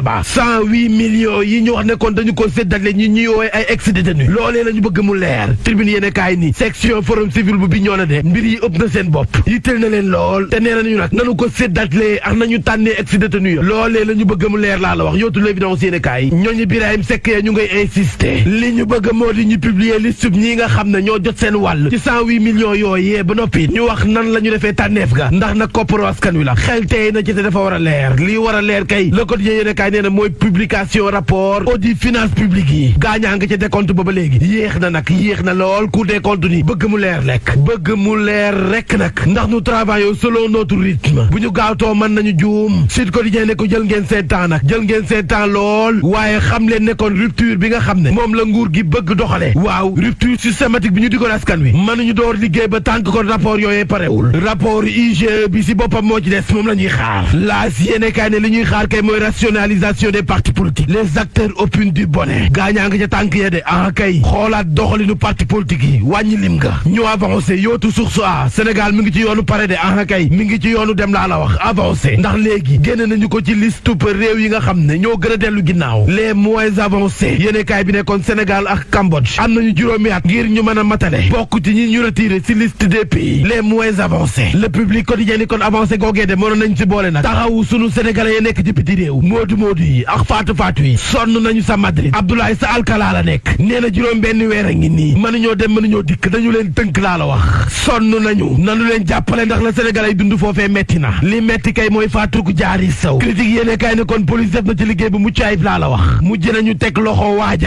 Tamba 108 millions yi ñu wax ne kon dañu ko séddale ñi ñuy woowee ay ex-détenus loolee la ñu bëgg mu leer tribune yéene kaay ni section forum civil bu bi ñoo na de mbir yi ëpp na seen bopp yitteel na leen lool te nee nañu nag nanu ko séddale ak nañu tànnee ex-détenus ya loolee la ñu bëgg mu leer laa la wax yootu l'évidence yéene kaay ñooñu Birahim Seck ya ñu ngay insister li ñu bëgg moo di ñu publier liste ñi nga xam ne ñoo jot seen wàll ci 108 millions yooyee ba noppi ñu wax nan la ñu defee tànneef ga ndax nag kopparu askan wi la xel tey na ci te dafa war a leer lii war a leer kay Le Quotidien yéene kaay nee na mooy publication rapport audit finance publique yi gaañaa nga ca décompte ba léegi yéex na lool Cour des comptes ni bëgg mu leer rek nag ndax nous travaillons selon notre rythme bu ñu gaawtoo mën nañu juum Sud Quotidien ne ko jël ngeen seen temps lool waaye xam leen ne kon rupture bi nga xam ne moom la nguur gi bëgg doxale waaw rupture systématique bi ñu digoon askan wi mënuñu door liggéey ba tànk kon rapport yooyee parewul rapport IGE bi si boppam moo ci des moom la ñuy xaar laas yéene kaay ne li ñuy xaar kay mooy rationalisation des partis politiques les acteurs opinent du bonnet gaañaa nga ca tànk ya de kay xoolaat doxalinu parti politique yi wàññi lim nga ñu avancé yootu source a Sénégal mi ngi ci yoonu pare de kay mi ngi ci yoonu dem laa la wax avancé ndax léegi génn nañu ko ci liste réew yi nga xam ne ñoo gën a dellu ginnaaw les moins avancés yéene kaay bi nekkoon Sénégal ak Cambodge am nañu juróomi at ngir ñu mën a matale bokk ci ñi ñu retiré ci liste des pays les moins avancés le public quotidien ni kon avancé googee de mënoon nañ ci boole nag taxawu sunu sénégalais yi nekk ci biti réew moodu yi ak faatu yi sonn nañu sa Madrid Abdoulaye sa Alcala la nekk nee na juróom benn weer a ngi nii mënuñoo dem mënuñoo dikk dañu leen tënk laa la wax sonn nañu nanu leen jàppale ndax la sénégalais yi dund foofee metti na li metti kay mooy faatuku jaari saw critique yéene kay ne kon police def na ci liggéey bu mucc ayib laa la wax mujj nañu teg loxo waaja